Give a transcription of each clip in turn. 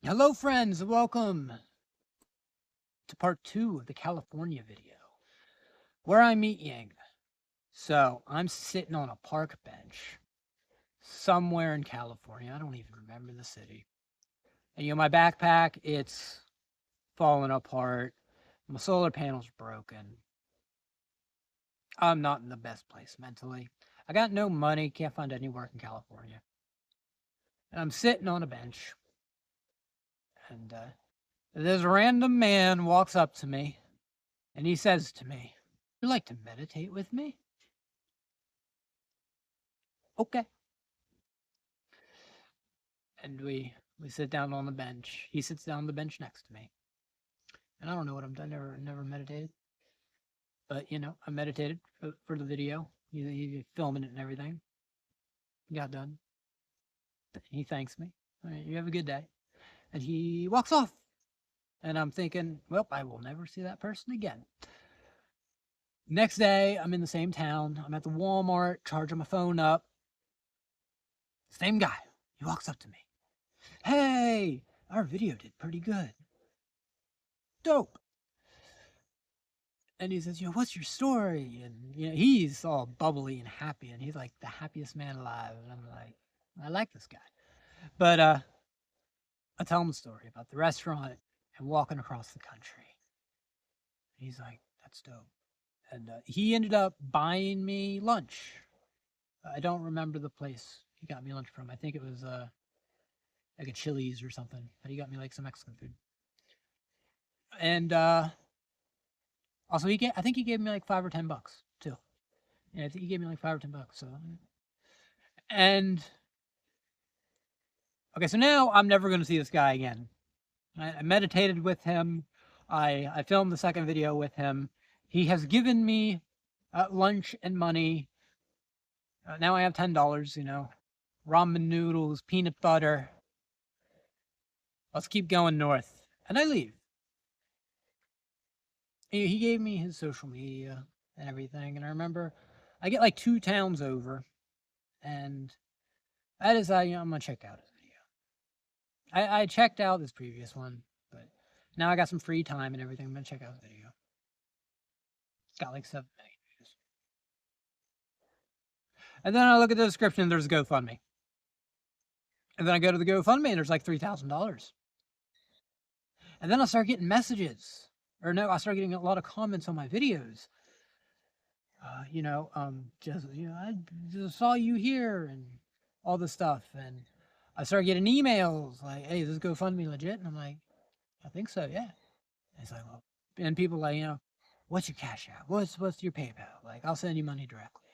Hello friends, welcome to part 2 of the California video, where I meet Ying. So, I'm sitting on a park bench somewhere in California. I don't even remember the city. And my backpack, it's falling apart. My solar panel's broken. I'm not in the best place mentally. I got no money, can't find any work in California. And I'm sitting on a bench, and this random man walks up to me, and he says to me, "Would you like to meditate with me?" Okay. And we sit down on the bench. He sits down on the bench next to me. And I don't know what I'm done. Never meditated, but I meditated for the video. He filming it and everything. Got done. He thanks me. All right, you have a good day. And he walks off. And I'm thinking, well, I will never see that person again. Next day, I'm in the same town. I'm at the Walmart, charging my phone up. Same guy. He walks up to me. Hey, our video did pretty good. Dope. And he says, what's your story? And he's all bubbly and happy, and he's like the happiest man alive. And I'm like, I like this guy. But I tell him the story about the restaurant and walking across the country. He's like, that's dope. And he ended up buying me lunch. I don't remember the place he got me lunch from. I think it was like a Chili's or something. But he got me like some Mexican food. And also, I think he gave me like $5 or $10 too. Yeah, I think he gave me like $5 or $10. So, and okay, so now I'm never going to see this guy again. I meditated with him. I filmed the second video with him. He has given me lunch and money. Now I have $10. Ramen noodles, peanut butter. Let's keep going north, and I leave. He gave me his social media and everything, and I remember I get like 2 towns over, and I decided, I'm gonna check out his video. I checked out this previous one, but now I got some free time and everything. I'm gonna check out his video. It's got like 7 million views. And then I look at the description, there's a GoFundMe. And then I go to the GoFundMe and there's like $3,000. And then I start getting messages. Or no, I start getting a lot of comments on my videos. I just saw you here and all this stuff. And I started getting emails like, hey, is this GoFundMe legit? And I'm like, I think so, yeah. And it's like, well, and people like, what's your Cash App? What's your PayPal? Like, I'll send you money directly.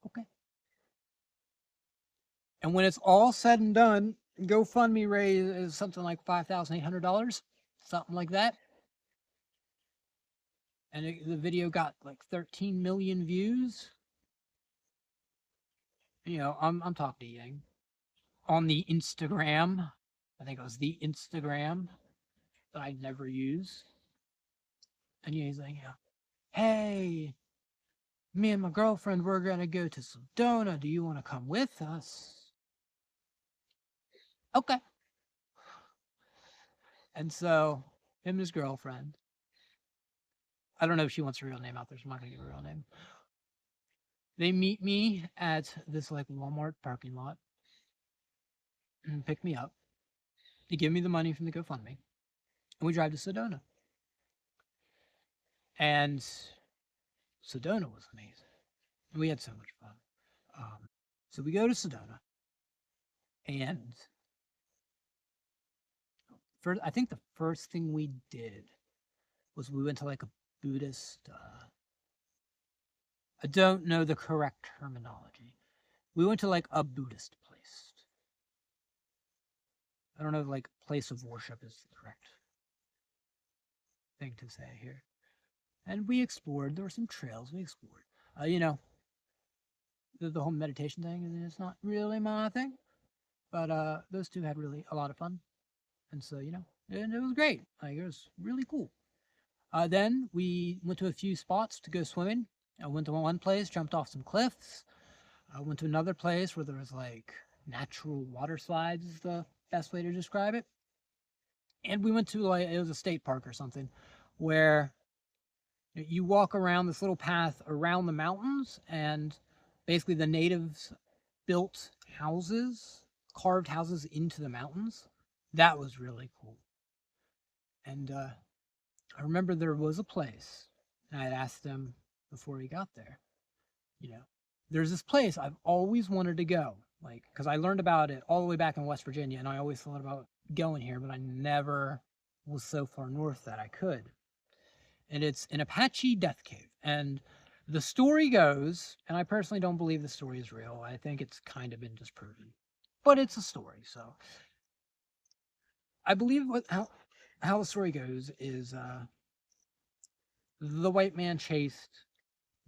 Okay. And when it's all said and done, GoFundMe raise is something like $5,800, something like that. And the video got like 13 million views. I'm talking to Ying on the Instagram. I think it was the Instagram that I never use. And he's like, hey, me and my girlfriend, we're gonna go to Sedona. Do you want to come with us? Okay. And so him and his girlfriend. I don't know if she wants her real name out there, so I'm not gonna give her real name. They meet me at this like Walmart parking lot and pick me up. They give me the money from the GoFundMe, and we drive to Sedona. And Sedona was amazing. And we had so much fun. So we go to Sedona, and I think the first thing we did was we went to like a Buddhist. I don't know the correct terminology. We went to like a Buddhist place. I don't know if like place of worship is the correct thing to say here. And we explored. There were some trails we explored. The whole meditation thing, and it's not really my thing. But those two had really a lot of fun. And so, and it was great. Like, it was really cool. Then we went to a few spots to go swimming. I went to one place, jumped off some cliffs. I went to another place where there was like natural water slides, is the best way to describe it. And we went to like it was a state park or something, where you walk around this little path around the mountains, and basically the natives built houses, carved houses into the mountains. That was really cool. And I remember there was a place, and I had asked them before we got there, you know, there's this place I've always wanted to go, like, because I learned about it all the way back in West Virginia, and I always thought about going here, but I never was so far north that I could. And it's an Apache death cave. And the story goes, and I personally don't believe the story is real. I think it's kind of been disproven, but it's a story. So I believe how the story goes is the white man chased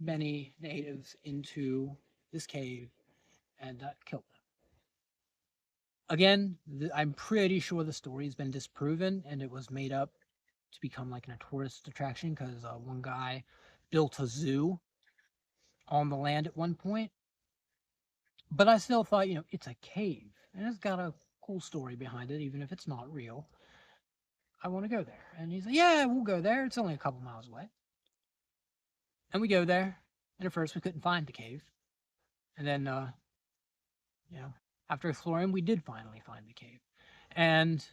many natives into this cave and killed them. Again, I'm pretty sure the story has been disproven and it was made up to become like a tourist attraction because one guy built a zoo on the land at one point. But I still thought, it's a cave and it's got a cool story behind it, even if it's not real. I want to go there. And he's like, yeah, we'll go there. It's only a couple miles away. And we go there. And at first we couldn't find the cave. And then, you know, after exploring, we did finally find the cave. And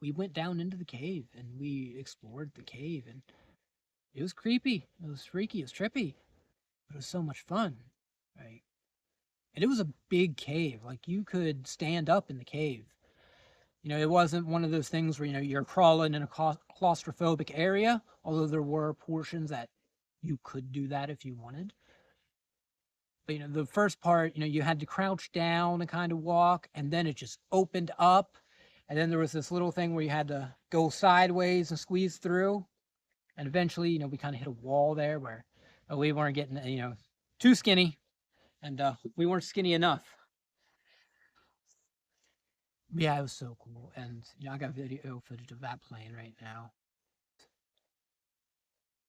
we went down into the cave and we explored the cave. And it was creepy. It was freaky. It was trippy. But it was so much fun. Right. And it was a big cave. Like you could stand up in the cave. It wasn't one of those things where, you're crawling in a claustrophobic area, although there were portions that you could do that if you wanted. But, the first part, you had to crouch down and kind of walk, and then it just opened up. And then there was this little thing where you had to go sideways and squeeze through. And eventually, we kind of hit a wall there where we weren't getting, too skinny, and we weren't skinny enough. Yeah, it was so cool. And, I got video footage of that playing right now.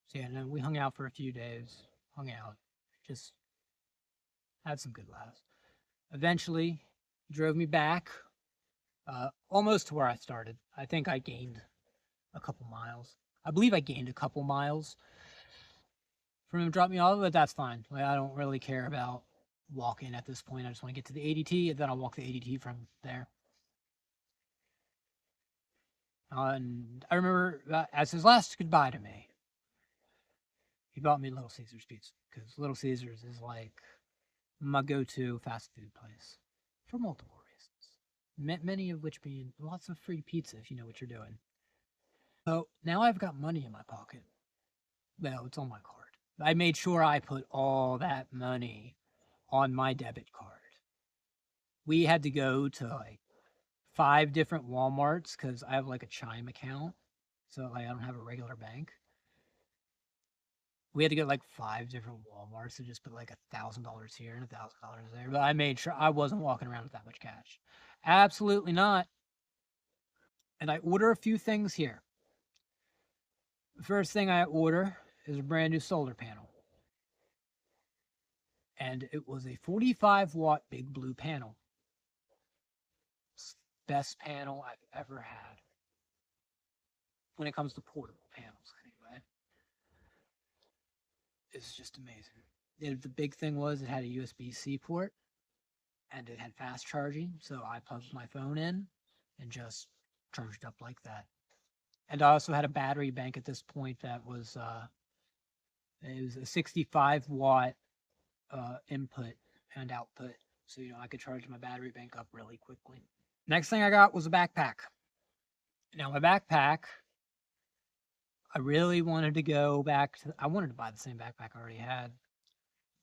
So yeah, no, we hung out for a few days, hung out, just had some good laughs. Eventually, he drove me back, almost to where I started. I think I gained a couple miles. I believe I gained a couple miles from him dropping me off, but that's fine. Like, I don't really care about walking at this point. I just want to get to the ADT, and then I'll walk the ADT from there. And I remember as his last goodbye to me, he bought me Little Caesars pizza because Little Caesars is like my go-to fast food place for multiple reasons. Many of which being lots of free pizza if you know what you're doing. So now I've got money in my pocket. Well, it's on my card. I made sure I put all that money on my debit card. We had to go to like 5 different Walmarts because I have like a Chime account. So like I don't have a regular bank. We had to get like 5 different Walmarts to just put like $1,000 here and $1,000 there. But I made sure I wasn't walking around with that much cash. Absolutely not. And I order a few things here. The first thing I order is a brand new solar panel. And it was a 45-watt big blue panel. Best panel I've ever had. When it comes to portable panels, anyway. It's just amazing. The big thing was it had a USB-C port and it had fast charging. So I plugged my phone in and just charged up like that. And I also had a battery bank at this point that was it was a 65-watt input and output. So, I could charge my battery bank up really quickly. Next thing I got was a backpack. Now, my backpack, I really wanted to go back to, I wanted to buy the same backpack I already had.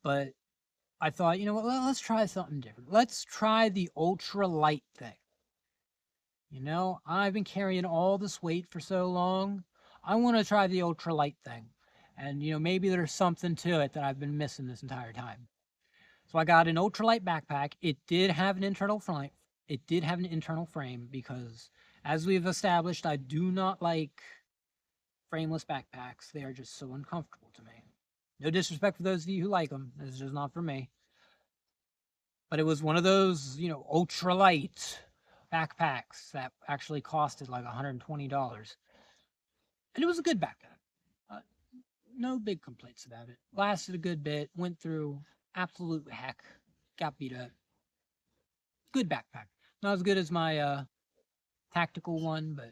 But I thought, well, let's try something different. Let's try the ultra light thing. I've been carrying all this weight for so long. I want to try the ultra light thing. And, maybe there's something to it that I've been missing this entire time. So I got an ultralight backpack. It did have an internal frame. It did have an internal frame because, as we've established, I do not like frameless backpacks. They are just so uncomfortable to me. No disrespect for those of you who like them. This is just not for me. But it was one of those, ultralight, backpacks that actually costed like $120. And it was a good backpack. Uh, no big complaints about it. Lasted a good bit, went through absolute heck, got beat up. Good backpack. Not as good as my tactical one, but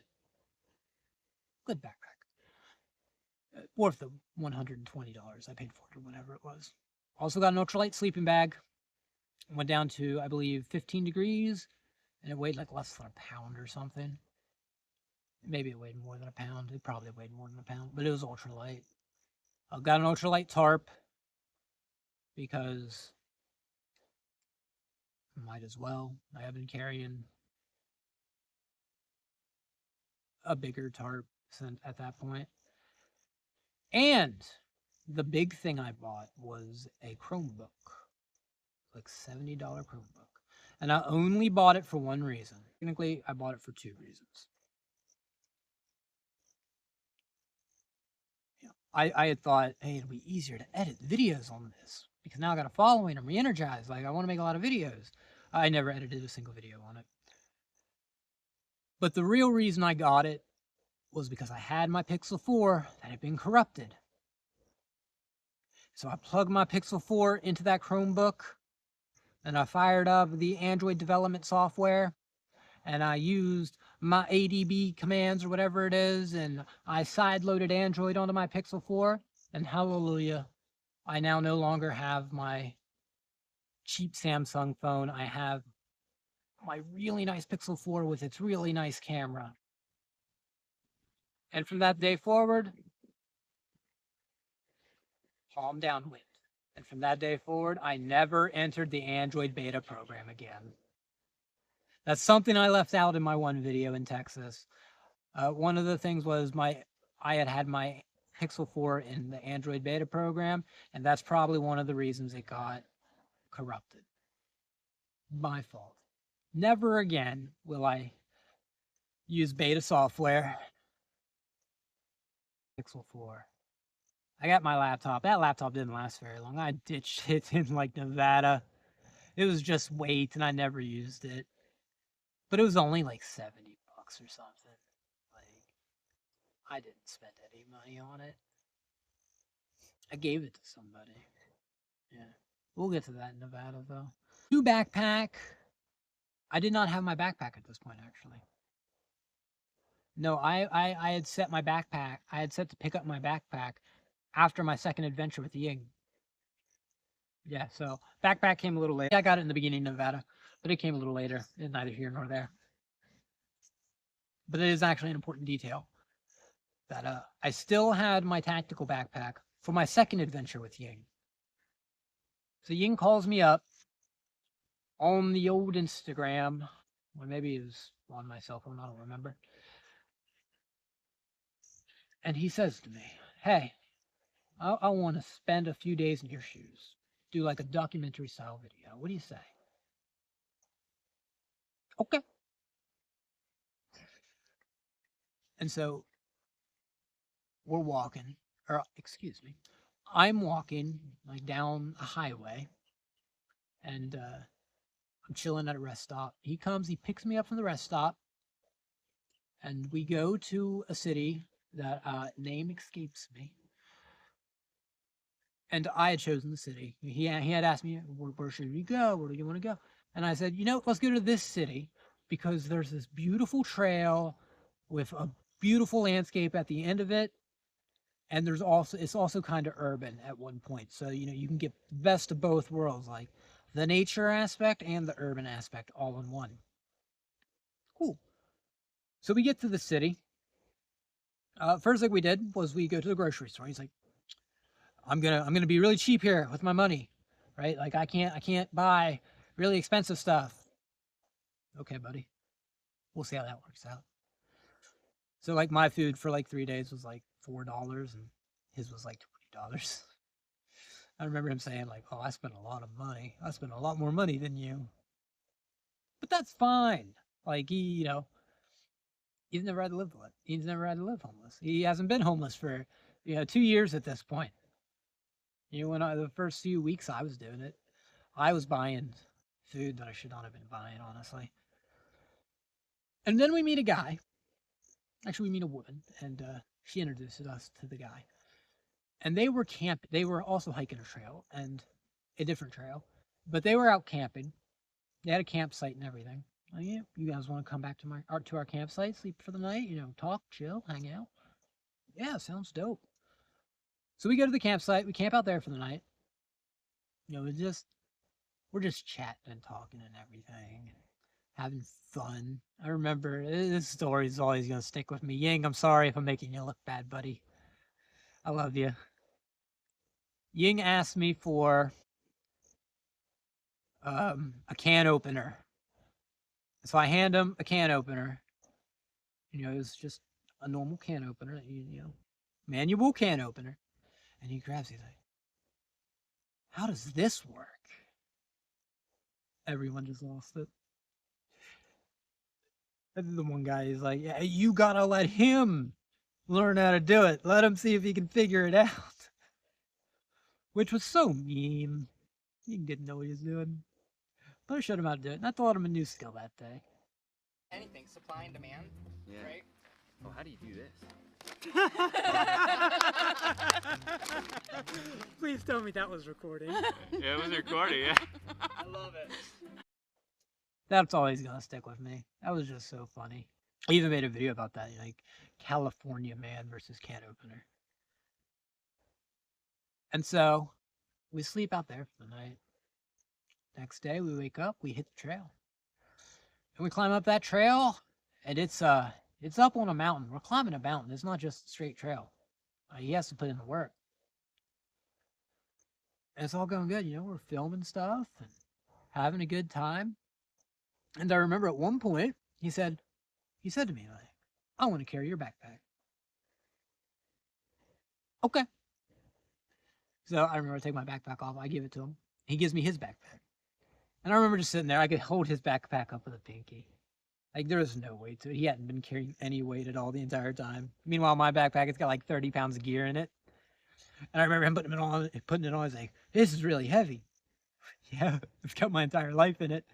good backpack. Worth the $120 I paid for it or whatever it was. Also got an ultralight sleeping bag. Went down to, I believe, 15 degrees, and it weighed like less than a pound or something. Maybe it weighed more than a pound. It probably weighed more than a pound, but it was ultralight. I got an ultralight tarp because might as well. I have been carrying a bigger tarp since at that point. And the big thing I bought was a Chromebook, like $70 Chromebook. And I only bought it for one reason. Technically, I bought it for two reasons. I had thought, hey, it'll be easier to edit videos on this because now I got a following. I'm re-energized. Like, I want to make a lot of videos. I never edited a single video on it. But the real reason I got it was because I had my Pixel 4 that had been corrupted. So I plugged my Pixel 4 into that Chromebook, and I fired up the Android development software, and I used my ADB commands or whatever it is, and I sideloaded Android onto my Pixel 4, and hallelujah, I now no longer have my cheap Samsung phone. I have my really nice Pixel 4 with its really nice camera. And from that day forward, palm downwind. And from that day forward, I never entered the Android beta program again. That's something I left out in my one video in Texas. One of the things was I had my Pixel 4 in the Android beta program, and that's probably one of the reasons it got corrupted. My fault. Never again will I use beta software. Pixel 4. I got my laptop. That laptop didn't last very long. I ditched it in like Nevada. It was just weight and I never used it. But it was only like $70 or something. Like, I didn't spend any money on it. I gave it to somebody. Yeah. We'll get to that in Nevada though. New backpack. I did not have my backpack at this point actually. No, I had set my backpack. I had set to pick up my backpack after my second adventure with Ying. Yeah, so backpack came a little late. I got it in the beginning of Nevada, but it came a little later. It's neither here nor there. But it is actually an important detail that I still had my tactical backpack for my second adventure with Ying. So Ying calls me up on the old Instagram, or maybe it was on my cell phone, I don't remember. And he says to me, hey, I want to spend a few days in your shoes. Do like a documentary style video. What do you say? Okay. And so we're walking, or excuse me, I'm walking like down a highway, and I'm chilling at a rest stop. He comes, he picks me up from the rest stop, and we go to a city that name escapes me. And I had chosen the city. He had asked me, where should we go? Where do you want to go? And I said, let's go to this city because there's this beautiful trail with a beautiful landscape at the end of it. And it's also kind of urban at one point. So, you can get the best of both worlds, like the nature aspect and the urban aspect all in one. Cool. So we get to the city. First thing we did was we go to the grocery store. He's like, I'm gonna be really cheap here with my money, right? Like I can't buy really expensive stuff. Okay, buddy. We'll see how that works out. So like my food for like 3 days was like $4 and his was like $20. I remember him saying like, oh, I spent a lot of money. I spent a lot more money than you. But that's fine. Like he's never had to live homeless. He hasn't been homeless for 2 years at this point. When the first few weeks I was doing it, I was buying food that I should not have been buying, honestly. And then we meet a guy. Actually, we meet a woman, and she introduces us to the guy. And they were They were also hiking a trail, and a different trail, but they were out camping. They had a campsite and everything. Oh, yeah, you guys want to come back to our campsite, sleep for the night, talk, chill, hang out? Yeah, sounds dope. So we go to the campsite. We camp out there for the night. We're just chatting and talking and everything, having fun. I remember this story is always gonna stick with me. Ying, I'm sorry if I'm making you look bad, buddy. I love you. Ying asked me for a can opener, so I hand him a can opener. It was just a normal can opener, manual can opener, and he grabs it. He's like, "How does this work?" Everyone just lost it. And the one guy is like, "Yeah, you gotta let him learn how to do it. Let him see if he can figure it out." Which was so mean. He didn't know what he was doing. But I showed him how to do it, and I taught him a new skill that day. Anything, supply and demand, yeah. Right? Oh, how do you do this? Please tell me that was recording. Yeah, it was recording, yeah. I love it. That's always gonna stick with me. That was just so funny. I even made a video about that, like California man versus can opener. And so we sleep out there for the night. Next day we wake up, we hit the trail. And we climb up that trail, and it's up on a mountain. We're climbing a mountain. It's not just a straight trail. He has to put in the work. And it's all going good, we're filming stuff and having a good time. And I remember at one point he said to me, like, "I want to carry your backpack." Okay. So I remember taking my backpack off. I give it to him. He gives me his backpack. And I remember just sitting there. I could hold his backpack up with a pinky. Like, there was no weight to it. He hadn't been carrying any weight at all the entire time. Meanwhile, my backpack, it's got like 30 pounds of gear in it. And I remember him putting it on. He's like, "This is really heavy." Yeah, it's got my entire life in it.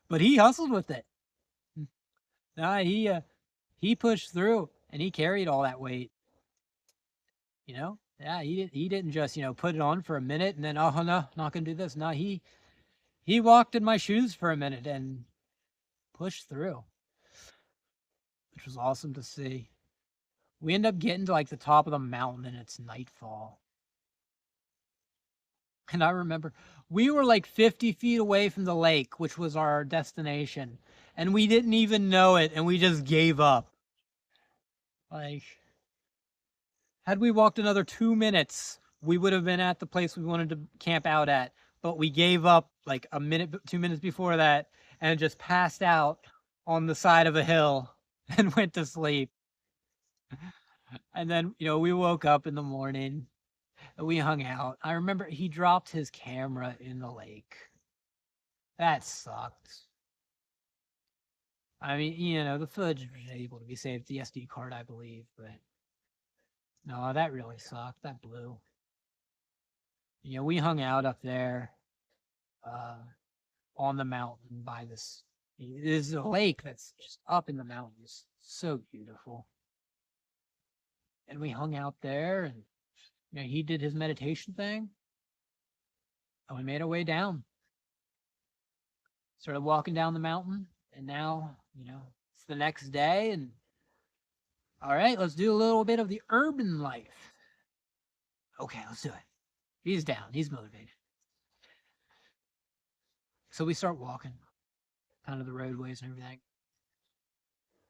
But he hustled with it. Nah, he pushed through, and he carried all that weight. Yeah, he didn't just, put it on for a minute and then, "Oh, no, not gonna do this." No, he walked in my shoes for a minute and pushed through, which was awesome to see. We end up getting to like the top of the mountain, and it's nightfall. And I remember we were like 50 feet away from the lake, which was our destination, and we didn't even know it, and we just gave up. Like, had we walked another 2 minutes, we would have been at the place we wanted to camp out at, but we gave up like 2 minutes before that, and just passed out on the side of a hill and went to sleep. And then, we woke up in the morning and we hung out. I remember he dropped his camera in the lake. That sucked. I mean, the footage was able to be saved to the SD card, I believe, but no, that really sucked. That blew. We hung out up there on the mountain by this. There's a lake that's just up in the mountains. So beautiful. And we hung out there, and he did his meditation thing, and we made our way down. Started walking down the mountain, and now, it's the next day, and all right, let's do a little bit of the urban life. Okay, let's do it. He's down. He's motivated. So we start walking, kind of the roadways and everything.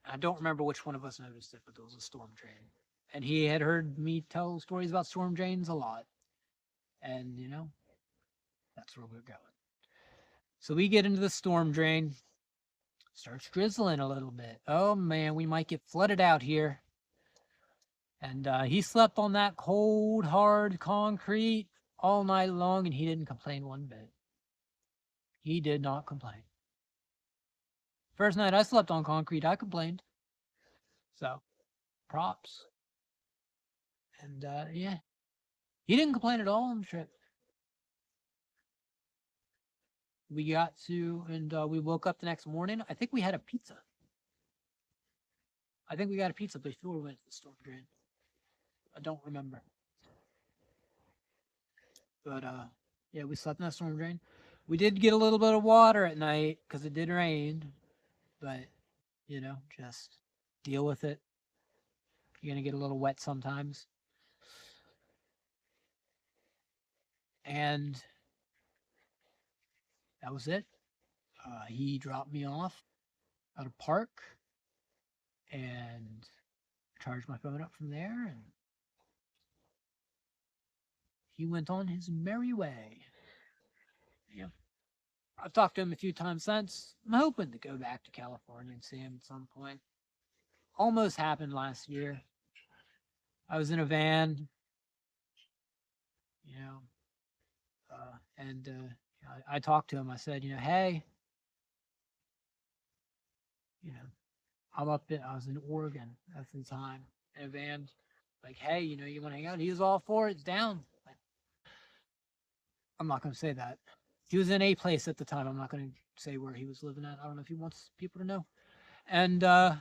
I don't remember which one of us noticed it, but there was a storm drain. And he had heard me tell stories about storm drains a lot. And, that's where we're going. So we get into the storm drain. Starts drizzling a little bit. Oh, man, we might get flooded out here. And he slept on that cold, hard concrete all night long, and he didn't complain one bit. He did not complain. First night I slept on concrete, I complained. So, props. And, yeah. He didn't complain at all on the trip. We got to, and we woke up the next morning. I think we had a pizza. I think we got a pizza before we went to the storm drain. I don't remember. But yeah, we slept in that storm drain. We did get a little bit of water at night because it did rain, but you know, just deal with it. You're gonna get a little wet sometimes. And that was it. He dropped me off at a park and charged my phone up from there, and he went on his merry way. Yeah. I've talked to him a few times since. I'm hoping to go back to California and see him at some point. Almost happened last year. I was in a van, you know, and I talked to him. I said, you know, hey, you know, I was in Oregon at the time in a van. Like, hey, you know, you want to hang out? He was all for it. It's down. Like, I'm not going to say that. He was in a place at the time. I'm not going to say where he was living at. I don't know if he wants people to know. And the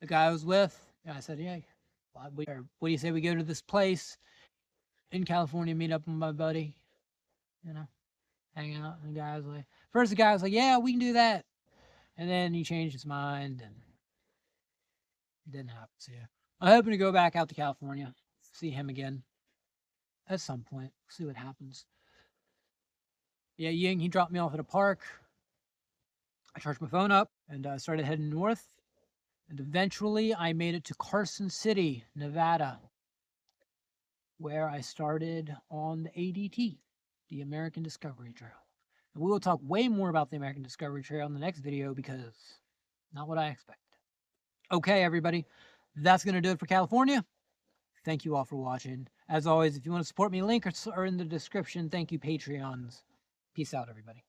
guy I was with, I said, yeah, what do you say we go to this place in California, meet up with my buddy, you know, hang out? And the guy was like, first the guy was like, yeah, we can do that. And then he changed his mind and it didn't happen. So yeah, I'm hoping to go back out to California, see him again at some point, see what happens. Yeah, Ying, he dropped me off at a park. I charged my phone up and started heading north. And eventually I made it to Carson City, Nevada, where I started on the ADT, the American Discovery Trail. And we will talk way more about the American Discovery Trail in the next video because not what I expected. Okay, everybody, that's going to do it for California. Thank you all for watching. As always, if you want to support me, links are in the description. Thank you, Patreons. Peace out, everybody.